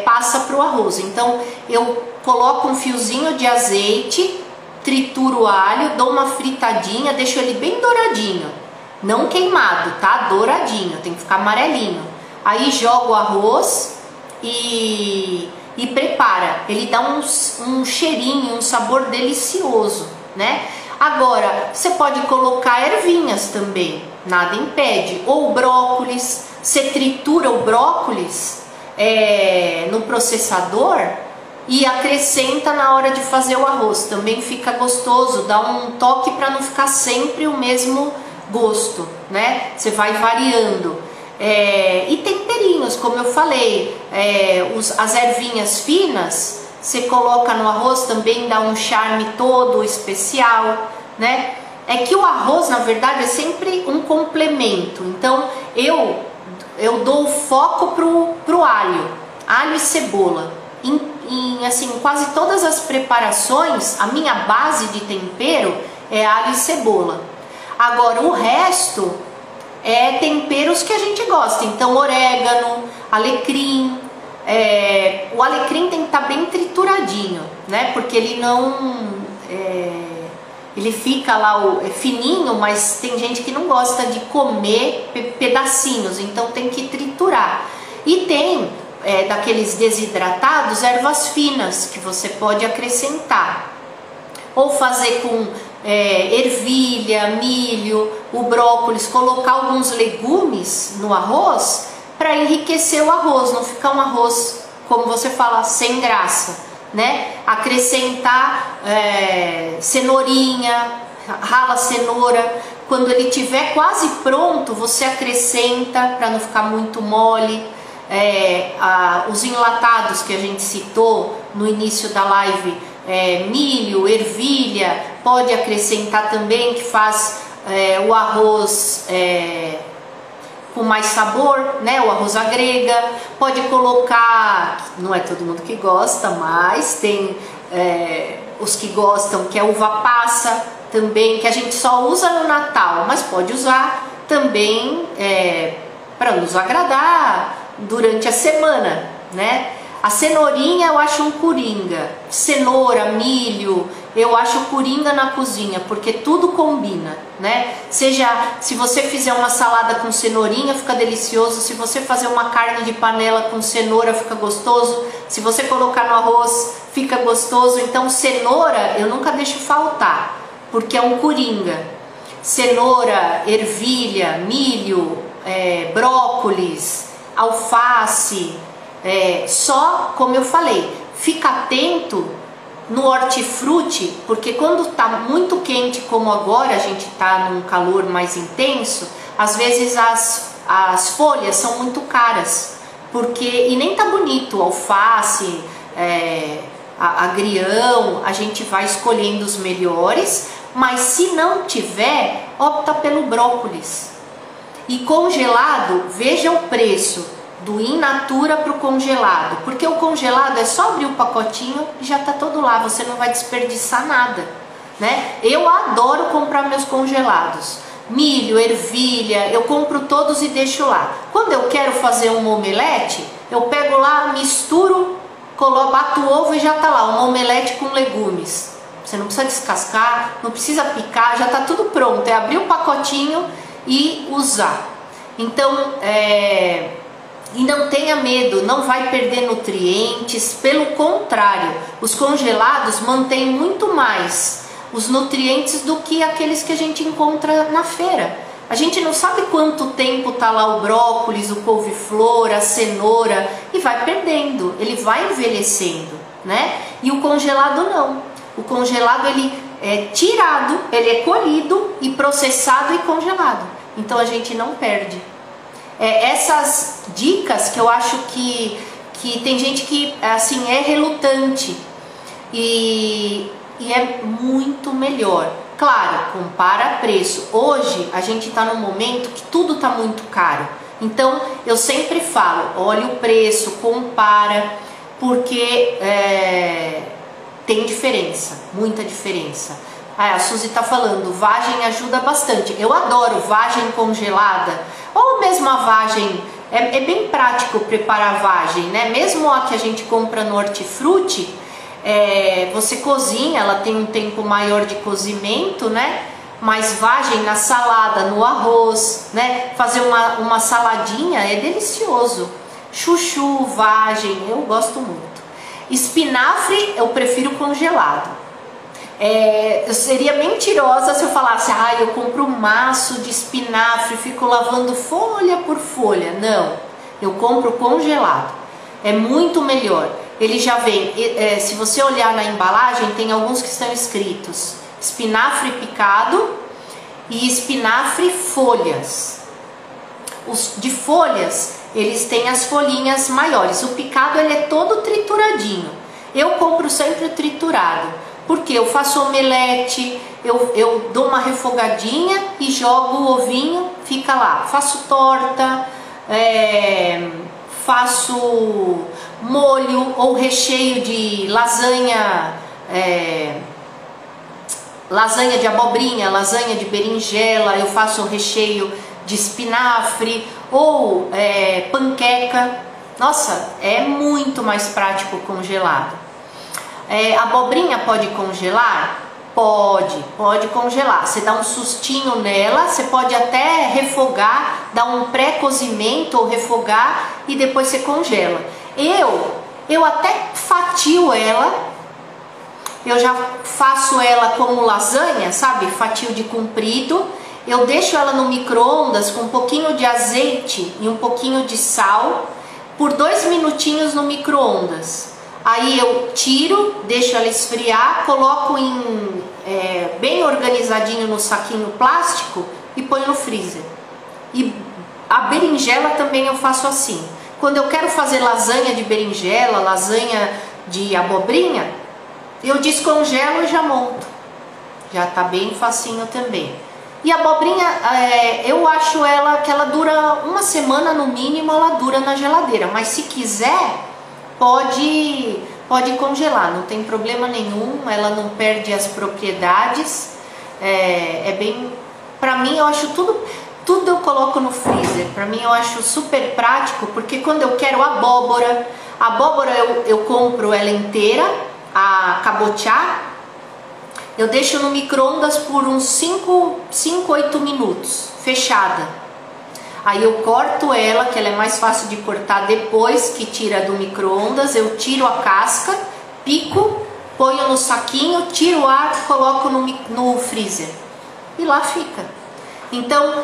passa pro arroz. Então eu coloco um fiozinho de azeite, trituro o alho, dou uma fritadinha, deixo ele bem douradinho, não queimado, tá? Douradinho, tem que ficar amarelinho. Aí jogo o arroz e prepara, ele dá um cheirinho, um sabor delicioso, né? Agora, você pode colocar ervinhas também, nada impede, ou brócolis, você tritura o brócolis no processador e acrescenta na hora de fazer o arroz, também fica gostoso, dá um toque para não ficar sempre o mesmo gosto, né? Você vai variando. E temperinhos, como eu falei, as ervinhas finas, você coloca no arroz, também dá um charme todo especial, né? É que o arroz, na verdade, é sempre um complemento. Então, eu dou o foco pro alho e cebola. Assim, quase todas as preparações, a minha base de tempero é alho e cebola. Agora, o resto é temperos que a gente gosta. Então, orégano, alecrim. O alecrim tem que estar bem trituradinho, né? Porque ele não... ele fica lá fininho, mas tem gente que não gosta de comer pedacinhos, então tem que triturar. E tem daqueles desidratados, ervas finas, que você pode acrescentar. Ou fazer com ervilha, milho, o brócolis, colocar alguns legumes no arroz para enriquecer o arroz, não ficar um arroz, como você fala, sem graça, né? Acrescentar cenourinha, rala cenoura. Quando ele estiver quase pronto, você acrescenta para não ficar muito mole. Os enlatados que a gente citou no início da live, milho, ervilha, pode acrescentar também, que faz o arroz com mais sabor, né? O arroz à grega. Pode colocar, não é todo mundo que gosta, mas tem os que gostam, que é uva passa também, que a gente só usa no Natal, mas pode usar também para nos agradar durante a semana, né? A cenourinha eu acho um coringa, cenoura, milho, eu acho coringa na cozinha, porque tudo combina, né? Se você fizer uma salada com cenourinha, fica delicioso. Se você fazer uma carne de panela com cenoura, fica gostoso. Se você colocar no arroz, fica gostoso. Então, cenoura eu nunca deixo faltar, porque é um coringa. Cenoura, ervilha, milho, brócolis, alface, só, como eu falei, fica atento no hortifruti, porque quando tá muito quente, como agora a gente tá num calor mais intenso, às vezes as folhas são muito caras, e nem tá bonito, alface, agrião, a gente vai escolhendo os melhores, mas se não tiver, opta pelo brócolis. E congelado, veja o preço do in natura para o congelado, porque o congelado é só abrir o pacotinho e já está todo lá, você não vai desperdiçar nada, né? Eu adoro comprar meus congelados, milho, ervilha, eu compro todos e deixo lá. Quando eu quero fazer um omelete, eu pego lá, misturo, bato o ovo e já está lá, um omelete com legumes. Você não precisa descascar, não precisa picar, já está tudo pronto, é abrir o pacotinho e usar. Então, e não tenha medo, não vai perder nutrientes, pelo contrário, os congelados mantêm muito mais os nutrientes do que aqueles que a gente encontra na feira. A gente não sabe quanto tempo tá lá o brócolis, o couve-flor, a cenoura, e vai perdendo, ele vai envelhecendo, né? E o congelado não. O congelado ele é tirado, ele é colhido e processado e congelado. Então a gente não perde. Essas dicas que eu acho que tem gente que assim é relutante e é muito melhor. Claro, compara preço. Hoje a gente está num momento que tudo está muito caro. Então eu sempre falo, olha o preço, compara, porque tem diferença, muita diferença. A Suzy está falando, vagem ajuda bastante. Eu adoro vagem congelada, ou mesmo a vagem, é bem prático preparar a vagem, né? Mesmo a que a gente compra no hortifruti, você cozinha, ela tem um tempo maior de cozimento, né? Mas vagem na salada, no arroz, né? Fazer uma saladinha é delicioso. Chuchu, vagem, eu gosto muito. Espinafre eu prefiro congelado. Eu seria mentirosa se eu falasse, eu compro um maço de espinafre, fico lavando folha por folha. Não, eu compro congelado, é muito melhor. Ele já vem, se você olhar na embalagem, tem alguns que estão escritos espinafre picado e espinafre folhas. Os de folhas, eles têm as folhinhas maiores, o picado ele é todo trituradinho. Eu compro sempre o triturado, porque eu faço omelete, eu dou uma refogadinha e jogo o ovinho, fica lá. Faço torta, faço molho ou recheio de lasanha, lasanha de abobrinha, lasanha de berinjela, eu faço recheio de espinafre ou panqueca. Nossa, é muito mais prático congelado. Abobrinha pode congelar? Pode congelar. Você dá um sustinho nela, você pode até refogar, dar um pré-cozimento ou refogar e depois você congela. Eu até fatio ela, eu já faço ela como lasanha, sabe? Fatio de comprido. Eu deixo ela no micro-ondas com um pouquinho de azeite e um pouquinho de sal por 2 minutinhos no micro-ondas. Aí eu tiro, deixo ela esfriar, coloco bem organizadinho no saquinho plástico e ponho no freezer. E a berinjela também eu faço assim. Quando eu quero fazer lasanha de berinjela, lasanha de abobrinha, eu descongelo e já monto. Já tá bem facinho também. E a abobrinha, eu acho que ela dura 1 semana no mínimo, ela dura na geladeira. Mas se quiser, pode congelar, não tem problema nenhum, ela não perde as propriedades. Pra mim, eu acho tudo eu coloco no freezer. Pra mim, eu acho super prático, porque quando eu quero abóbora eu compro ela inteira, a cabotiá, eu deixo no micro-ondas por uns 5, 8 minutos, fechada. Aí eu corto ela, que ela é mais fácil de cortar depois que tira do micro-ondas. Eu tiro a casca, pico, ponho no saquinho, tiro o ar, coloco no freezer. E lá fica. Então,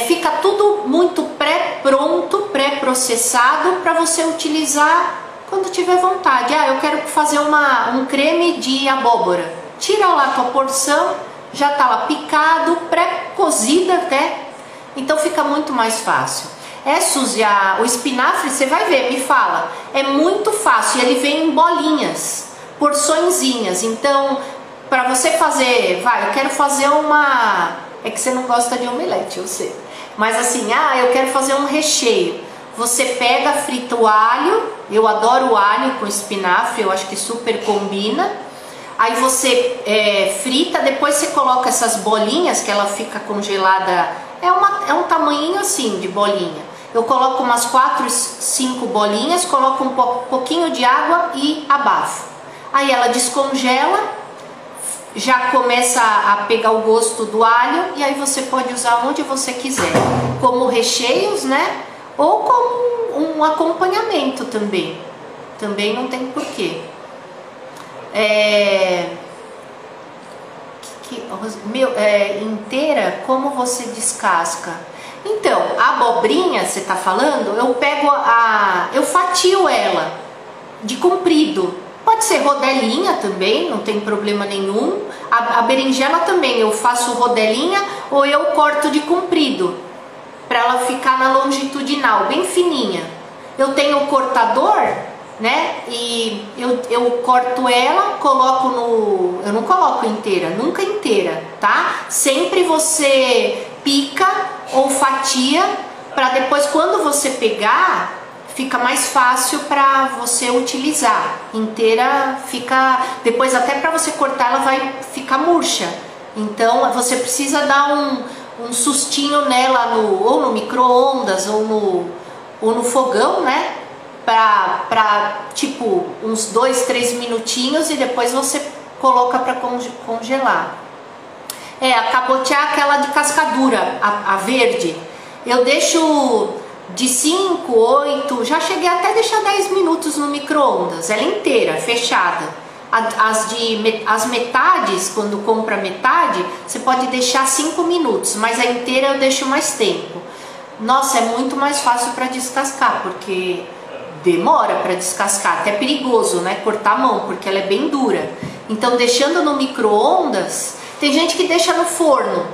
fica tudo muito pré-pronto, pré-processado para você utilizar quando tiver vontade. Eu quero fazer um creme de abóbora. Tira lá a tua porção, já tá lá picado, pré-cozida até. Então fica muito mais fácil. Suzy, o espinafre, você vai ver, me fala, é muito fácil. Ele vem em bolinhas, porçõezinhas. Então, para você fazer, eu quero fazer é que você não gosta de omelete, eu sei. Mas assim, eu quero fazer um recheio. Você pega, frita o alho. Eu adoro o alho com espinafre, eu acho que super combina. Aí você frita, depois você coloca essas bolinhas, que ela fica congelada. É um tamanhinho assim de bolinha. Eu coloco umas 4, 5 bolinhas, coloco um pouquinho de água e abafo. Aí ela descongela, já começa a pegar o gosto do alho, e aí você pode usar onde você quiser, como recheios, né? Ou como um acompanhamento também. Também não tem porquê. Inteira, como você descasca? Então, a abobrinha, você tá falando, eu pego eu fatio ela de comprido. Pode ser rodelinha também, não tem problema nenhum. A berinjela também, eu faço rodelinha ou eu corto de comprido, para ela ficar na longitudinal, bem fininha. Eu tenho o cortador, né? E eu corto ela, coloco eu não coloco inteira, nunca inteira, tá? Sempre você pica ou fatia, para depois quando você pegar, fica mais fácil para você utilizar. Inteira fica, depois até para você cortar ela vai ficar murcha. Então você precisa dar um sustinho nela ou no micro-ondas ou no fogão, né? Para tipo uns 2, 3 minutinhos, e depois você coloca para congelar. A cabotiá, aquela de cascadura, a verde, eu deixo de 5, 8, já cheguei até a deixar 10 minutos no micro-ondas, ela inteira, fechada. As metades, quando compra metade, você pode deixar 5 minutos, mas a inteira eu deixo mais tempo. Nossa, é muito mais fácil para descascar, porque demora para descascar, até perigoso, né? Cortar a mão, porque ela é bem dura. Então, deixando no micro-ondas, tem gente que deixa no forno,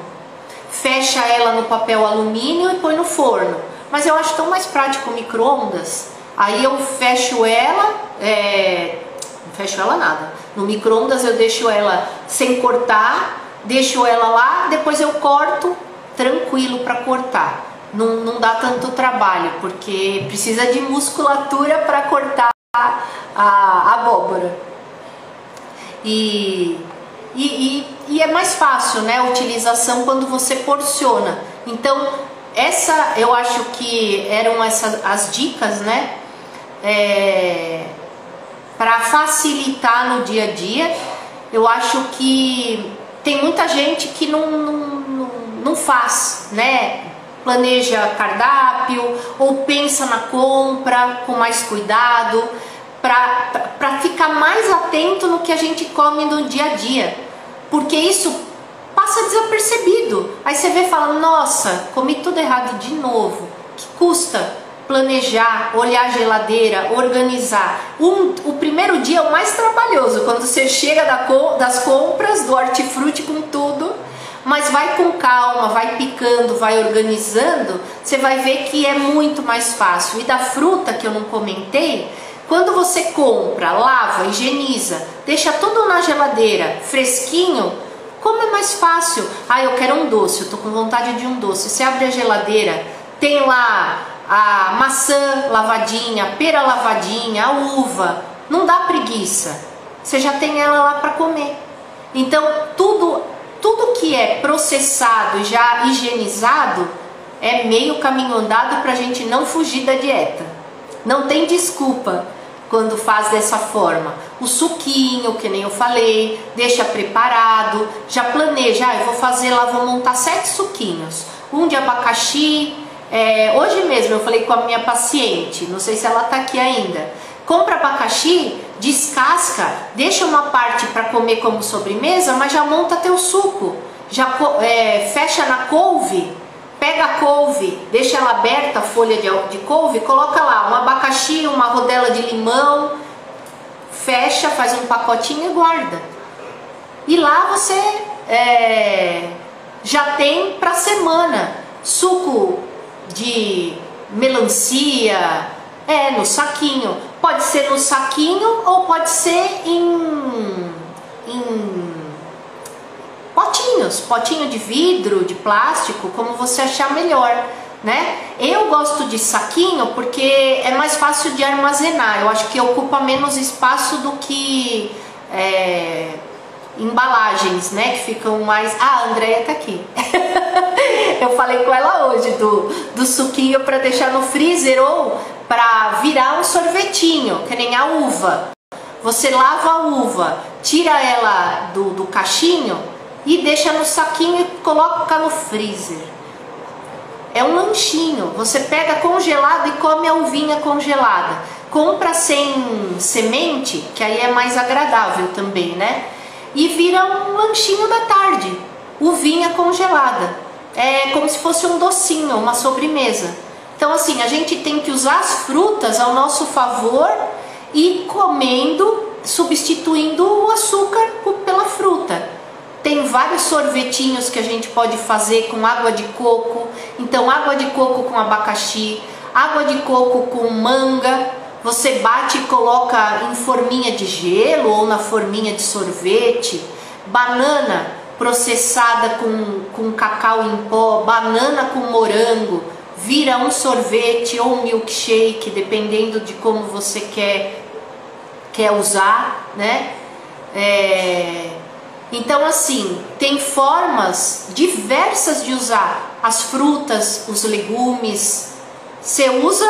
fecha ela no papel alumínio e põe no forno. Mas eu acho tão mais prático o micro-ondas. Aí eu fecho ela, não fecho ela nada. No micro-ondas eu deixo ela sem cortar, deixo ela lá, depois eu corto, tranquilo para cortar. Não dá tanto trabalho, porque precisa de musculatura para cortar a abóbora. E é mais fácil, né, a utilização quando você porciona. Então, eu acho que eram as dicas, né, para facilitar no dia a dia. Eu acho que tem muita gente que não faz, né, planeja cardápio ou pensa na compra com mais cuidado, para ficar mais atento no que a gente come no dia a dia, porque isso passa desapercebido. Aí você vê e fala, nossa, comi tudo errado de novo. Que custa planejar, olhar a geladeira, organizar. O primeiro dia é o mais trabalhoso, quando você chega das compras, do hortifruti com tudo, mas vai com calma, vai picando, vai organizando, você vai ver que é muito mais fácil. E da fruta, que eu não comentei, quando você compra, lava, higieniza, deixa tudo na geladeira, fresquinho, como é mais fácil. Ah, eu quero um doce, eu tô com vontade de um doce. Você abre a geladeira, tem lá a maçã lavadinha, a pera lavadinha, a uva. Não dá preguiça, você já tem ela lá para comer. Então, tudo que é processado e já higienizado é meio caminho andado para a gente não fugir da dieta. Não tem desculpa quando faz dessa forma. O suquinho, que nem eu falei, deixa preparado, já planeja, eu vou fazer lá, vou montar 7 suquinhos. Um de abacaxi, hoje mesmo eu falei com a minha paciente, não sei se ela tá aqui ainda. Compra abacaxi, descasca, deixa uma parte para comer como sobremesa, mas já monta teu suco. Já fecha na couve, pega a couve, deixa ela aberta, a folha de couve, coloca lá um abacaxi, uma rodela de limão, fecha, faz um pacotinho e guarda. E lá você já tem para semana suco de melancia, no saquinho. Pode ser no saquinho ou pode ser em potinho de vidro, de plástico, como você achar melhor, né? Eu gosto de saquinho porque é mais fácil de armazenar. Eu acho que ocupa menos espaço do que embalagens, né? Que ficam mais... Ah, a Andréia tá aqui. Eu falei com ela hoje do suquinho para deixar no freezer ou para virar um sorvetinho, que nem a uva. Você lava a uva, tira ela do cachinho e deixa no saquinho e coloca no freezer. É um lanchinho. Você pega congelado e come a uvinha congelada. Compra sem semente, que aí é mais agradável também, né? E vira um lanchinho da tarde. Uvinha congelada. É como se fosse um docinho, uma sobremesa. Então assim, a gente tem que usar as frutas ao nosso favor e comendo, substituindo o açúcar pela fruta. Tem vários sorvetinhos que a gente pode fazer com água de coco. Então, água de coco com abacaxi, água de coco com manga. Você bate e coloca em forminha de gelo ou na forminha de sorvete. Banana processada com cacau em pó, banana com morango. Vira um sorvete ou um milkshake, dependendo de como você quer usar, né? Então assim, tem formas diversas de usar as frutas, os legumes. Você usa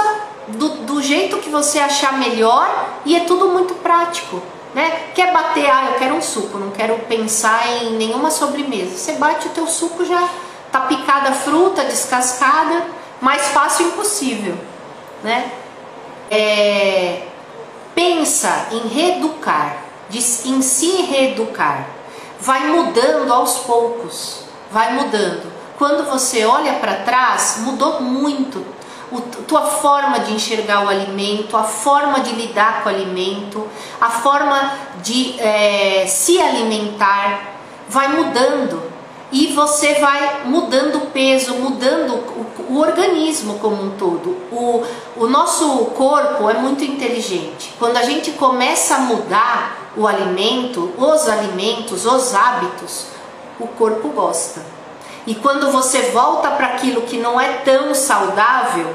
do jeito que você achar melhor e é tudo muito prático, né? Quer bater, eu quero um suco, não quero pensar em nenhuma sobremesa. Você bate o teu suco, já tá picada a fruta, descascada, mais fácil impossível, né? Pensa em reeducar, em se reeducar. Vai mudando aos poucos, vai mudando. Quando você olha para trás, mudou muito. Tua forma de enxergar o alimento, a forma de lidar com o alimento, a forma de se alimentar, vai mudando. E você vai mudando o peso, mudando o o organismo como um todo. O nosso corpo é muito inteligente. Quando a gente começa a mudar o alimento, os alimentos, os hábitos, o corpo gosta. E quando você volta para aquilo que não é tão saudável,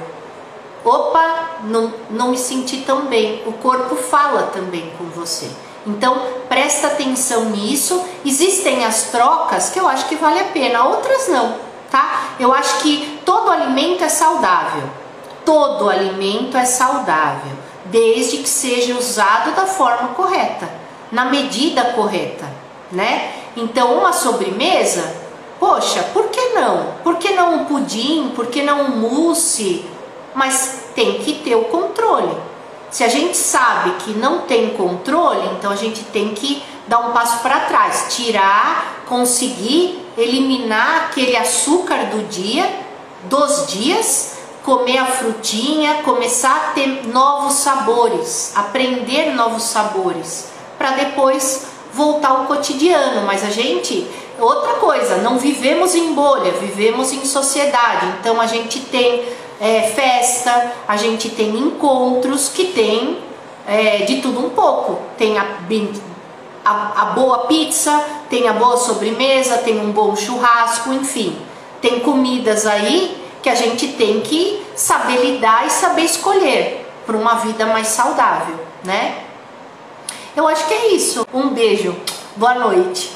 opa, não me senti tão bem. O corpo fala também com você. Então presta atenção nisso. Existem as trocas que eu acho que vale a pena, outras não, tá? Eu acho que todo alimento é saudável. Todo alimento é saudável, desde que seja usado da forma correta, na medida correta, né? Então uma sobremesa, poxa, por que não? Por que não um pudim? Por que não um mousse? Mas tem que ter o controle. Se a gente sabe que não tem controle, então a gente tem que dar um passo para trás, tirar, conseguir eliminar aquele açúcar do dia, dos dias, comer a frutinha, começar a ter novos sabores, aprender novos sabores, para depois voltar ao cotidiano. Mas a gente, outra coisa, não vivemos em bolha, vivemos em sociedade, então a gente tem festa, a gente tem encontros que tem de tudo um pouco. Tem a boa pizza, tem a boa sobremesa, tem um bom churrasco, enfim. Tem comidas aí que a gente tem que saber lidar e saber escolher para uma vida mais saudável, né? Eu acho que é isso. Um beijo, boa noite.